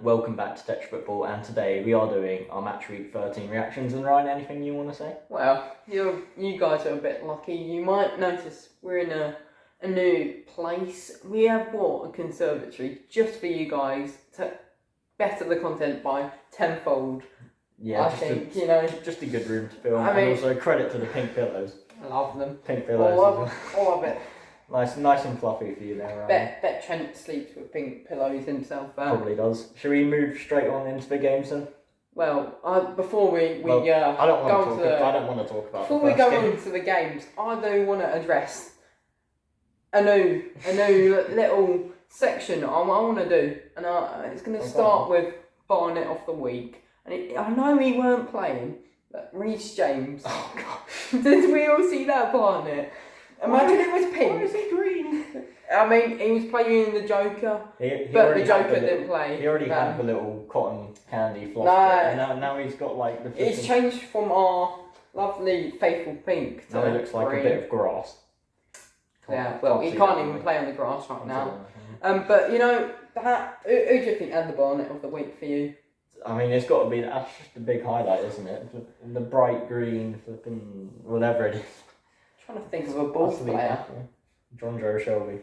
welcome back to Touch Football, and today we are doing our match week 13 reactions. And Ryan, anything you want to say? Well, you guys are a bit lucky. You might notice we're in a new place. We have bought a conservatory just for you guys to better the content by tenfold. Yeah, just a good room to film. And also credit to the pink pillows. I love them. Pink pillows. All of it. Nice and fluffy for you there, Ryan. Bet Trent sleeps with pink pillows himself. Probably does. Should we move straight on into the games then? Well, before we I don't want to talk about. Before we go into the games, I do want to address a new little section I want to do, and it's going to start with Barnet of the week. And I know he weren't playing, but Reece James. Oh God! Did we all see that Barnet? Imagine it was pink. Why is he green? I mean, he was playing in the Joker, but the Joker didn't play. He already had the little cotton candy floss. No. Now he's got like the. It's changed from our lovely faithful pink to now it looks like green. A bit of grass. He can't even play on the grass right now. But you know that. Who do you think had the Barnet of the week for you? I mean, it's got to be. That's just a big highlight, isn't it? The bright green, flipping whatever it is. I'm trying to think of a ball player. John Joe Shelby.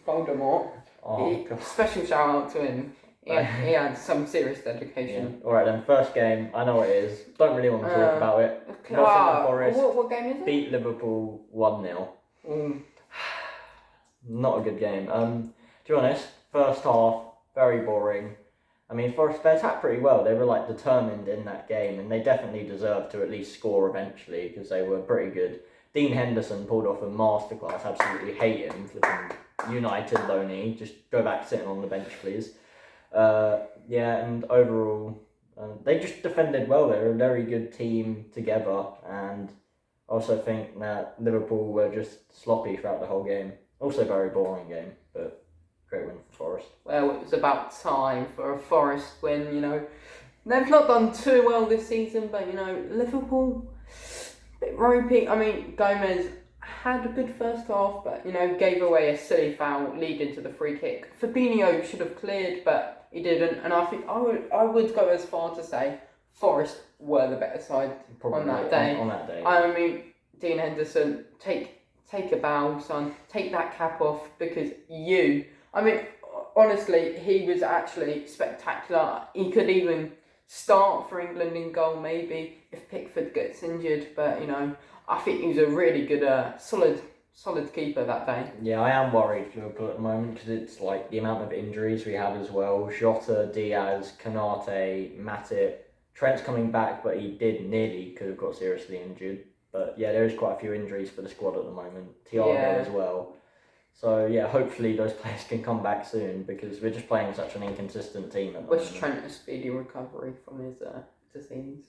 Voldemort. God. Special shout out to him. He had some serious dedication. Yeah. Alright then, first game. I know what it is. Don't really want to talk about it. Forest. What game is it? Beat Liverpool 1-0. Not a good game. To be honest, first half, very boring. I mean, Forest attacked pretty well. They were like determined in that game, and they definitely deserved to at least score eventually because they were pretty good. Dean Henderson pulled off a masterclass. Absolutely hate him. Flipping United loanee. Just go back sitting on the bench, please. And overall, they just defended well. They were a very good team together, and I also think that Liverpool were just sloppy throughout the whole game. Also, very boring game, but. Great win for Forest. Well, it was about time for a Forest win, you know. They've not done too well this season, but, you know, Liverpool, a bit ropey. I mean, Gomez had a good first half, but, you know, gave away a silly foul leading to the free kick. Fabinho should have cleared, but he didn't. And I think I would go as far to say Forest were the better side on that day. On that day. I mean, Dean Henderson, take a bow, son. Take that cap off because I mean, honestly, he was actually spectacular. He could even start for England in goal, maybe, if Pickford gets injured. But, you know, I think he was a really good, solid keeper that day. Yeah, I am worried for Liverpool at the moment because it's like the amount of injuries we had as well. Jota, Diaz, Kanate, Matip. Trent's coming back, but he could have got seriously injured. But, yeah, there is quite a few injuries for the squad at the moment. Thiago as well. So, yeah, hopefully those players can come back soon because we're just playing such an inconsistent team at the moment. Wish Trent a speedy recovery from his disease.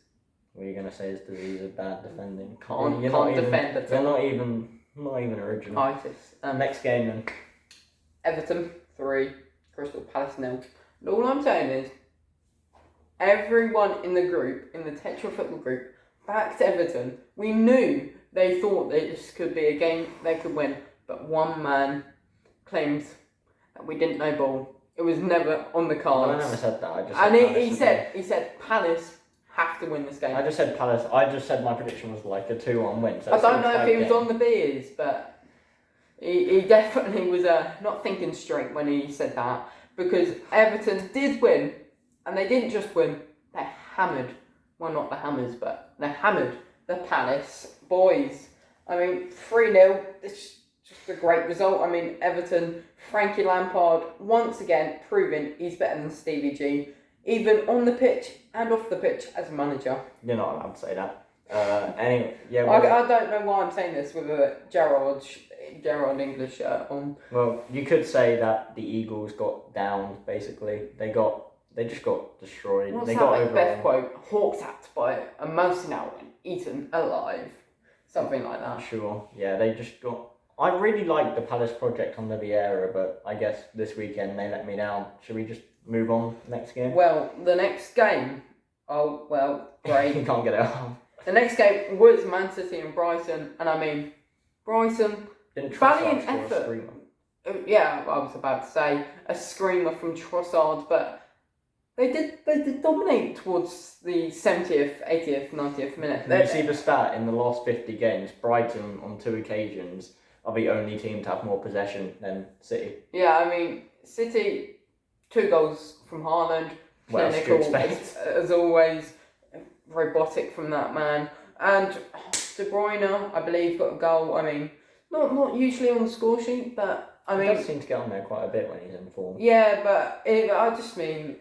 What are you going to say his disease is bad defending? Can't defend at all. You're not even original. Itis. Next game then. Everton 3, Crystal Palace 0. And all I'm saying is, everyone in the group, in the Tetra Football group, backed Everton. We knew they thought that this could be a game they could win. But one man claimed that we didn't know ball. It was never on the cards. I never said that. He said Palace have to win this game. I just said Palace. I just said my prediction was like a 2-1 win. So I don't know if he was on the beers, but he definitely was not thinking straight when he said that because Everton did win, and they didn't just win. They hammered. Well, not the Hammers, but they hammered the Palace boys. I mean, 3-0. Just a great result. I mean, Everton, Frankie Lampard, once again proving he's better than Stevie G, even on the pitch and off the pitch as a manager. You're not allowed to say that. Anyway, yeah. I don't know why I'm saying this with a Gerrard English shirt on. Well, you could say that the Eagles got down. Basically, they just got destroyed. What's they that got Macbeth quote? Hawked at by a mouse now and eaten alive. Something like that. Sure. Yeah, they just got. I really liked the Palace project on the Vieira, but I guess this weekend they let me down. Should we just move on next game? Well, the next game... Oh, well, great. You can't get it out. The next game was Man City and Brighton, and I mean, Brighton, valiant effort. yeah, I was about to say a screamer from Trossard, but they did dominate towards the 70th, 80th, 90th minute. Did you see the stat in the last 50 games? Brighton on 2 occasions are the only team to have more possession than City. Yeah, I mean City, 2 goals from Haaland, clinical as always, robotic from that man, and De Bruyne, I believe, got a goal. I mean, not usually on the score sheet, but I mean, he does seem to get on there quite a bit when he's in form. Yeah, but I just mean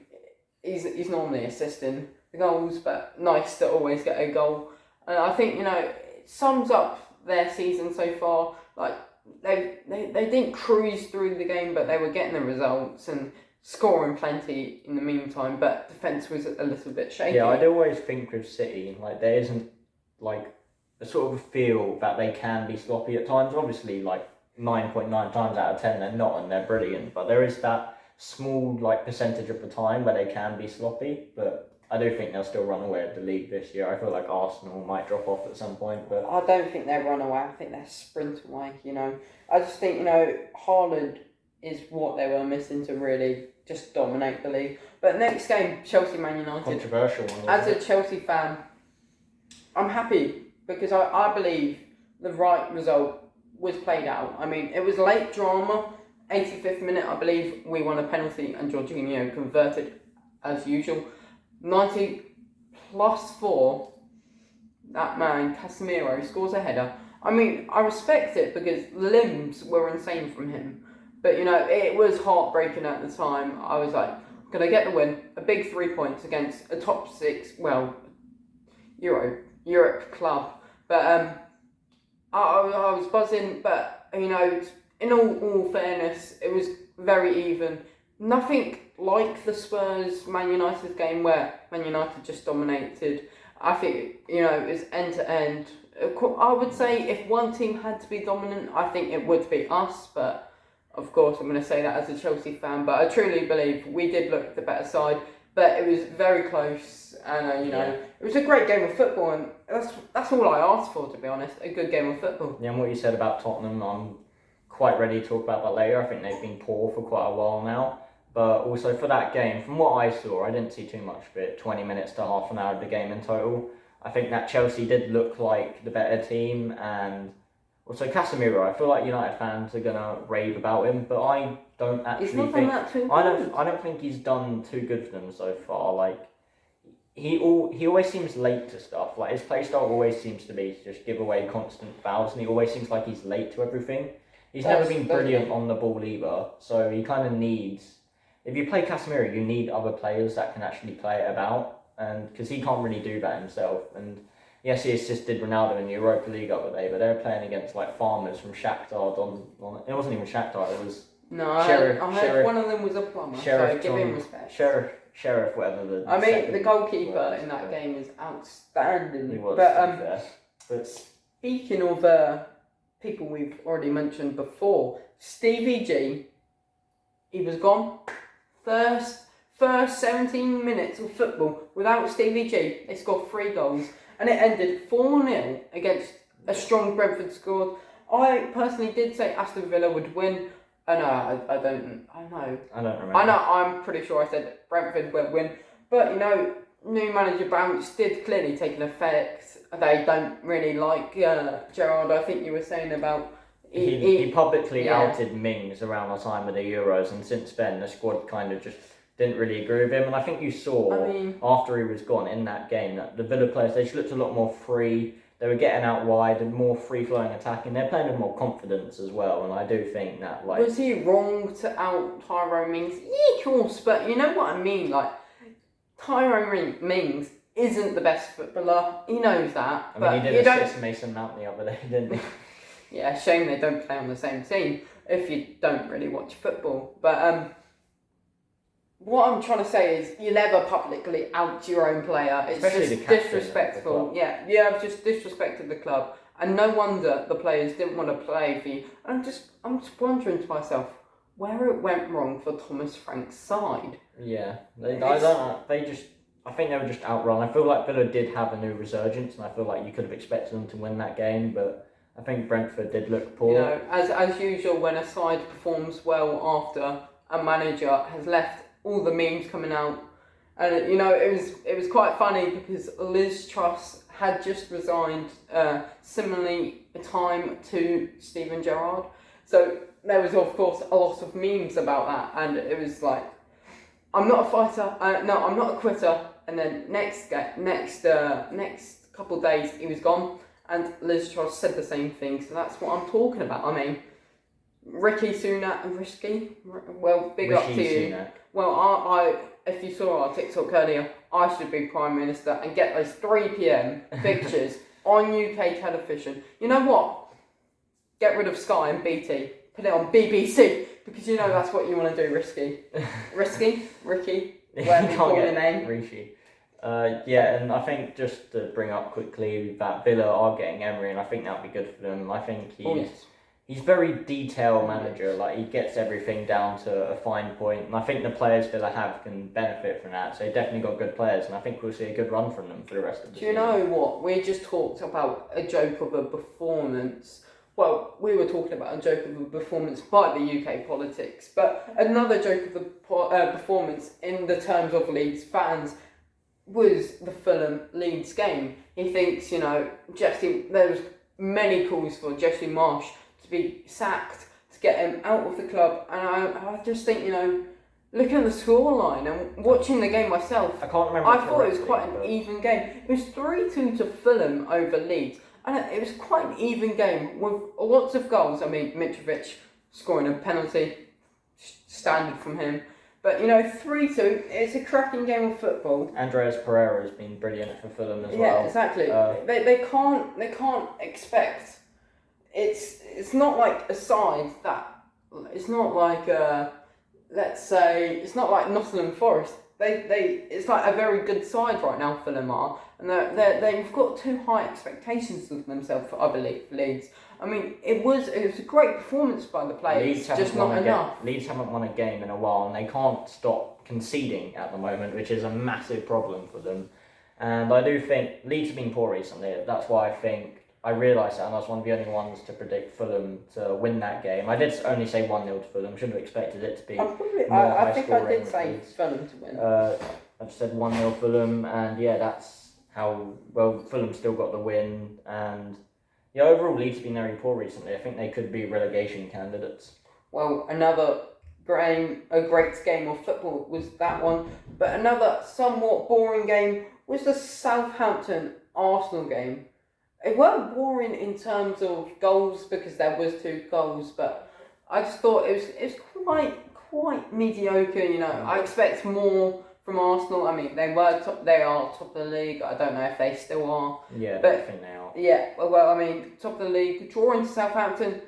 he's normally assisting the goals, but nice to always get a goal. And I think it sums up their season so far. Like they didn't cruise through the game, but they were getting the results and scoring plenty in the meantime. But defence was a little bit shaky. Yeah, I do always think with City, like there isn't like a sort of feel that they can be sloppy at times. Obviously, like 9.9 times out of 10 they're not, and they're brilliant. But there is that small like percentage of the time where they can be sloppy. But I do think they'll still run away with the league this year. I feel like Arsenal might drop off at some point, but I don't think they'll run away. I think they'll sprint away. I just think Haaland is what they were missing to really just dominate the league. But next game, Chelsea Man United. Controversial one. As a Chelsea fan, I'm happy because I believe the right result was played out. I mean, it was late drama. 85th minute, I believe, we won a penalty and Jorginho converted as usual. 90 plus 4, that man, Casemiro, scores a header. I mean, I respect it because the limbs were insane from him. But, it was heartbreaking at the time. I was like, going to get the win, a big 3 points against a top 6, Europe club. But I was buzzing, but, in all fairness, it was very even. Nothing like the Spurs Man United game where Man United just dominated. I think, it was end to end. I would say if one team had to be dominant, I think it would be us, but of course I'm going to say that as a Chelsea fan, but I truly believe we did look the better side, but it was very close, and it was a great game of football, and that's all I asked for, to be honest, a good game of football. Yeah, and what you said about Tottenham, I'm quite ready to talk about that later. I think they've been poor for quite a while now. But also for that game, from what I saw, I didn't see too much of it, 20 minutes to half an hour of the game in total. I think that Chelsea did look like the better team, and also Casemiro, I feel like United fans are going to rave about him, but I don't actually think... I don't think he's done too good for them so far. Like, he always seems late to stuff. Like, his play style always seems to be to just give away constant fouls, and he always seems like he's late to everything. He's never been brilliant on the ball either, so he kind of needs... If you play Casemiro, you need other players that can actually play it about, and because he can't really do that himself. And yes, he assisted Ronaldo in the Europa League the other day, but they were playing against like farmers from Shakhtar. It wasn't even Shakhtar. It was I heard one of them was a plumber. So give him respect. Sheriff, whatever the. I mean, the goalkeeper in that game is outstanding. He was. But speaking of people we've already mentioned before, Stevie G, he was gone. First 17 minutes of football without Stevie G, they scored 3 goals, and it ended 4-0 against a strong Brentford squad. I personally did say Aston Villa would win. I don't remember. I'm pretty sure I said Brentford would win, but new manager bounce did clearly take an effect. They don't really like Gerrard. I think you were saying about. He publicly outed Mings around the time of the Euros, and since then the squad kind of just didn't really agree with him. And I think you saw after he was gone in that game that the Villa players, they just looked a lot more free. They were getting out wide and more free-flowing attacking. They're playing with more confidence as well, and I do think that was he wrong to out Tyrone Mings? Yeah, of course, but you know what I mean. Like Tyrone Mings isn't the best footballer. He knows that. I mean, he did assist Mason Mount the other day, didn't he? Yeah, shame they don't play on the same team if you don't really watch football. But what I'm trying to say is you never publicly out your own player. It's especially just disrespectful. Yeah, I've just disrespected the club, and no wonder the players didn't want to play for you. I'm just wondering to myself where it went wrong for Thomas Frank's side. Yeah, I think they were just outrun. I feel like Villa did have a new resurgence, and I feel like you could have expected them to win that game, but I think Brentford did look poor. As usual, when a side performs well after a manager has left, all the memes coming out, and it was quite funny because Liz Truss had just resigned, similarly a time to Steven Gerrard. So there was of course a lot of memes about that, and it was like, I'm not a fighter, no, I'm not a quitter. And then next couple of days he was gone, and Liz Truss said the same thing. So that's what I'm talking about. I mean, Rishi Sunak, well, big up to you. Sunak. Well, I if you saw our TikTok earlier, I should be Prime Minister and get those 3 p.m. fixtures on UK television. You know what? Get rid of Sky and BT. Put it on BBC, because that's what you want to do, Ricky. Whatever you call your name. Rishi. And I think just to bring up quickly that Villa are getting Emery, and I think that'll be good for them. I think he's very detailed manager. Like, he gets everything down to a fine point, and I think the players Villa have can benefit from that. So they definitely got good players, and I think we'll see a good run from them for the rest of the season. Do you know what? We just talked about a joke of a performance. Well, we were talking about a joke of a performance by the UK politics, but another joke of a performance in the terms of Leeds fans was the Fulham Leeds game. He thinks, there was many calls for Jesse Marsh to be sacked, to get him out of the club, and I just think, looking at the scoreline and watching the game myself, I can't remember. I thought it was quite an even game. It was 3-2 to Fulham over Leeds. And it was quite an even game with lots of goals. I mean, Mitrovic scoring a penalty, standard from him. But 3-2, it's a cracking game of football. Andreas Pereira has been brilliant for Fulham as well. Yeah, exactly. They can't expect. It's not like a side that. It's not like let's say it's not like Nottingham Forest. It's like a very good side right now, Fulham are, and they've got too high expectations of themselves, I believe, Leeds. I mean, it was a great performance by the players, just not enough. Leeds haven't won a game in a while, and they can't stop conceding at the moment, which is a massive problem for them. And I do think Leeds have been poor recently. That's why I realised that, and I was one of the only ones to predict Fulham to win that game. I did only say 1-0 to Fulham. Should have expected it to be I think I did say Fulham to win. I just said 1-0 Fulham, and that's how well Fulham still got the win. And overall Leeds have been very poor recently. I think they could be relegation candidates. Well, a great game of football was that one, but another somewhat boring game was the Southampton Arsenal game. It weren't boring in terms of goals because there was 2 goals, but I just thought it was quite mediocre. I expect more from Arsenal. I mean, they are top of the league. I don't know if they still are. Yeah, but I think they are. Yeah, well, I mean, top of the league, drawing to Southampton,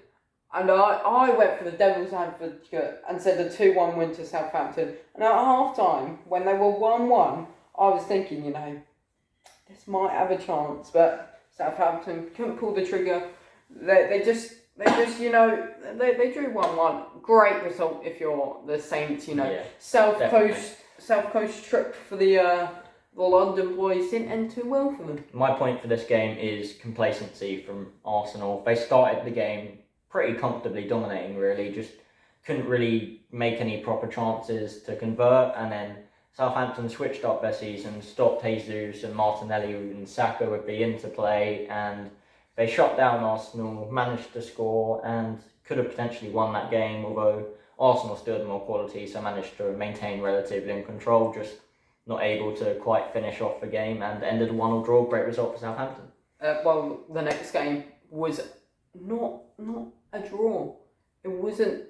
and I went for the devil's advocate and said the 2-1 win to Southampton. And at half time, when they were 1-1, I was thinking, this might have a chance, but Southampton couldn't pull the trigger. They just they drew 1-1. Great result if you're the Saints. South Coast trip for the London boys didn't end too well for them. My point for this game is complacency from Arsenal. They started the game pretty comfortably, dominating really, just couldn't really make any proper chances to convert, and then Southampton switched up their season, stopped Jesus and Martinelli and Saka with the interplay, and they shut down Arsenal, managed to score, and could have potentially won that game, although Arsenal still had more quality, so managed to maintain relatively in control, just not able to quite finish off the game, and ended a 1-1 draw. Great result for Southampton. Well, the next game was not a draw. It wasn't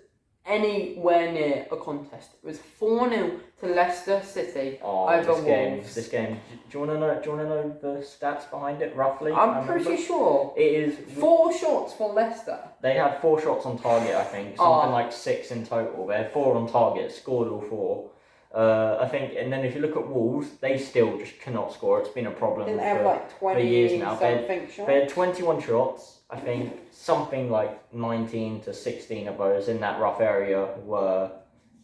anywhere near a contest. It was 4-0 to Leicester City over Wolves. This game. Do you want to know the stats behind it roughly? I'm pretty sure it is 4 shots for Leicester. They had 4 shots on target, I think, something like 6 in total. They had 4 on target, scored all 4. I think, and then if you look at Wolves, they still just cannot score. It's been a problem for years now. They had 21 shots. I think something like 19 to 16 of those in that rough area were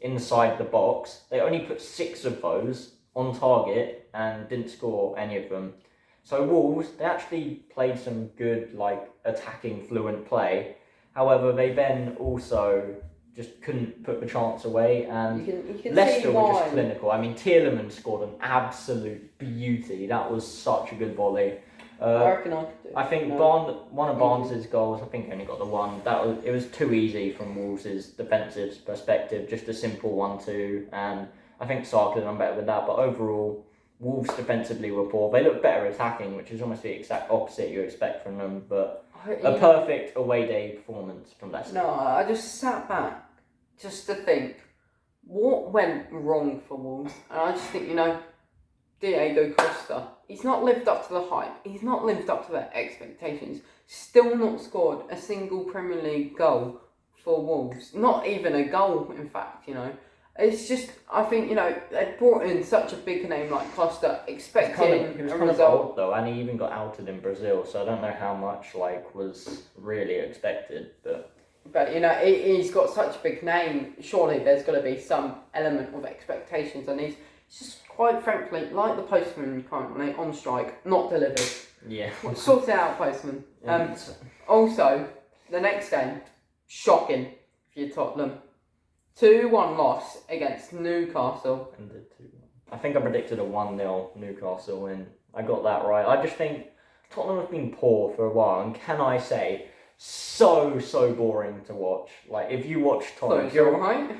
inside the box. They only put 6 of those on target and didn't score any of them. So Wolves, they actually played some good, like, attacking, fluent play. However, they then also just couldn't put the chance away, and You can Leicester see were why. just clinical. I mean, Tielemans scored an absolute beauty. That was such a good volley. I reckon I could do. I think one of Barnes' goals, I think he only got the one. It was too easy from Wolves' defensive perspective, just a simple 1-2, and I think Sarr could have done better with that. But overall, Wolves defensively were poor. They looked better attacking, which is almost the exact opposite you expect from them. But a perfect away day performance from Leicester. No, I just sat back just to think what went wrong for Wolves, and I just think Diego Costa. He's not lived up to the hype. He's not lived up to their expectations. Still not scored a single Premier League goal for Wolves. Not even a goal, in fact, It's just, I think, they brought in such a big name like Costa, expecting He was a kind of result. old, though, and he even got outed in Brazil, so I don't know how much, was really expected, but... But, he's got such a big name. Surely there's got to be some element of expectations, and he's just, quite frankly, like the postman currently on strike, not delivered. Yeah. Sort it out, postman. Also, the next game, shocking for you Tottenham. 2-1 loss against Newcastle. Ended 2-1. I think I predicted a 1-0 Newcastle win. I got that right. I just think Tottenham have been poor for a while, and can I say, so boring to watch. Like, if you watch Tottenham,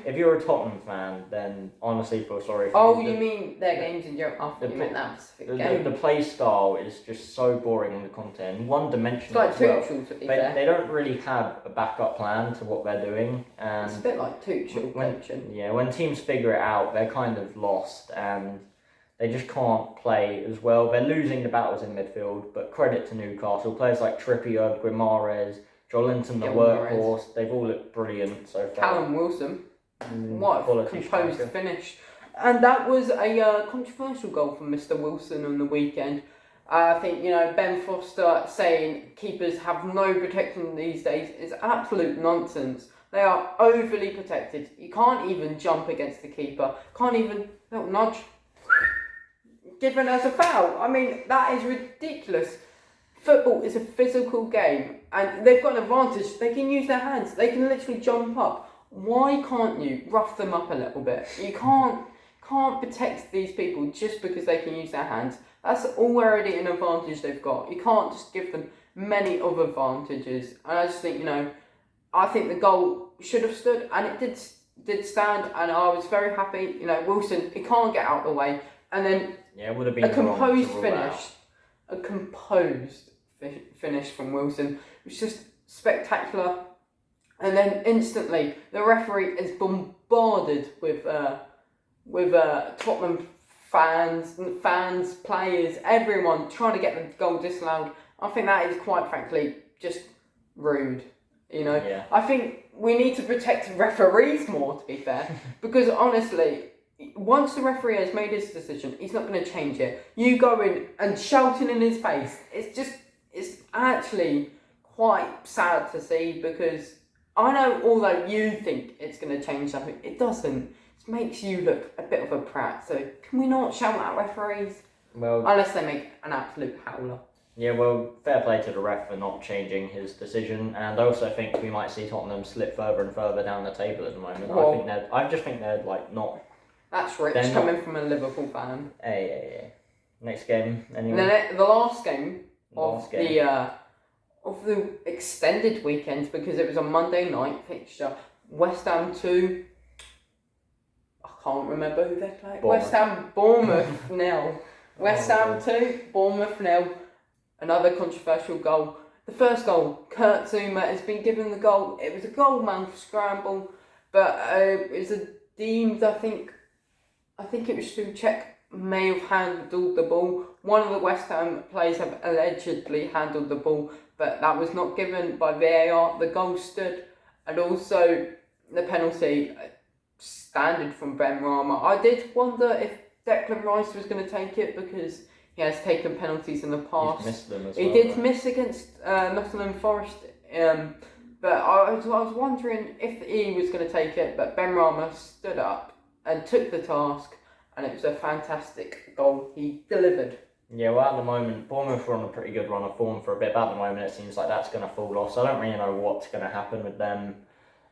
if you're a Tottenham fan, then honestly feel sorry for you. you. Oh, you mean their games in Europe? I thought you meant that specific game. The play style is just so boring in the content, one-dimensional. It's like Tuchel, to be fair. They don't really have a backup plan to what they're doing. And it's a bit like Tuchel coaching. Yeah, when teams figure it out, they're kind of lost, and they just can't play as well. They're losing the battles in midfield, but credit to Newcastle. Players like Trippier, Guimaraes, Joelinton, the workhorse, they've all looked brilliant so far. Callum Wilson, what a composed finish. And that was a controversial goal from Mr. Wilson on the weekend. I think, Ben Foster saying keepers have no protection these days is absolute nonsense. They are overly protected. You can't even jump against the keeper. Can't even little nudge. Given as a foul. I mean, that is ridiculous. Football is a physical game, and they've got an advantage. They can use their hands. They can literally jump up. Why can't you rough them up a little bit? You can't protect these people just because they can use their hands. That's already an advantage they've got. You can't just give them many other advantages. And I just think, I think the goal should have stood, and it did stand, and I was very happy. Wilson, he can't get out of the way, and then it would have been a composed finish. A composed finish from Wilson. It was just spectacular. And then instantly, the referee is bombarded with Tottenham fans, players, everyone trying to get the goal disallowed. I think that is quite frankly just rude. Yeah. I think we need to protect referees more, to be fair, because honestly, once the referee has made his decision, he's not going to change it. You go in and shouting in his face, it's actually quite sad to see, because I know although you think it's going to change something, it doesn't. It makes you look a bit of a prat. So can we not shout at referees? Well, unless they make an absolute howler. Yeah, well, fair play to the ref for not changing his decision, and I also think we might see Tottenham slip further and further down the table at the moment. Well, I just think they're not. That's rich coming from a Liverpool fan. Hey. Next game, anyway. And the last game of the extended weekend, because it was a Monday night fixture. West Ham 2. I can't remember who they played. West Ham, Bournemouth 0. West Ham 2, Bournemouth 0. Another controversial goal. The first goal, Kurt Zuma has been given the goal. It was a goal man scramble, but it was deemed, I think it was Souček may have handled the ball. One of the West Ham players have allegedly handled the ball, but that was not given by VAR. The goal stood, and also the penalty standard from Ben Rama. I did wonder if Declan Rice was going to take it, because he has taken penalties in the past. He's missed them as he well, did miss against Nottingham Forest, but I was wondering if he was going to take it, but Ben Rama stood up and took the task, and it was a fantastic goal he delivered. Yeah, well, at the moment, Bournemouth were on a pretty good run of form for a bit, but at the moment it seems like that's going to fall off, so I don't really know what's going to happen with them.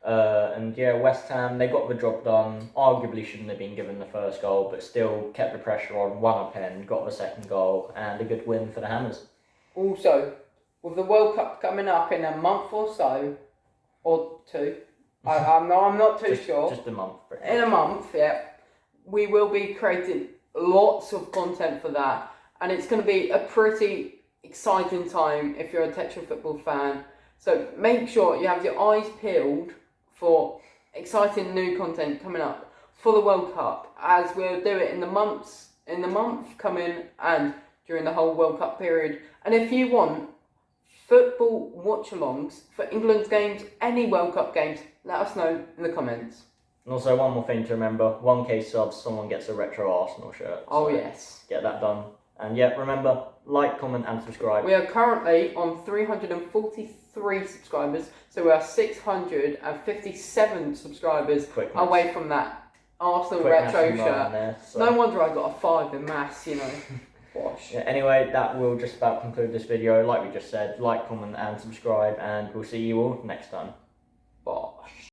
And yeah, West Ham, they got the job done. Arguably shouldn't have been given the first goal, but still kept the pressure on, won a pen, got the second goal, and a good win for the Hammers. Also, with the World Cup coming up in a month or so, or two, I'm not too sure. Just a month. In a month, yeah, we will be creating lots of content for that, and it's going to be a pretty exciting time if you're a Tetra football fan. So make sure you have your eyes peeled for exciting new content coming up for the World Cup, as we'll do it in the month coming and during the whole World Cup period. And if you want football watch-alongs for England's games, any World Cup games, let us know in the comments. And also, one more thing to remember, 1k subs, someone gets a retro Arsenal shirt. Oh, so yes. Get that done. And yeah, remember, like, comment and subscribe. We are currently on 343 subscribers, so we are 657 subscribers away from that Arsenal retro shirt. There, so. No wonder I got a 5 in maths, you know. Wash. Yeah, anyway, that will just about conclude this video. Like we just said, like, comment and subscribe, and we'll see you all next time.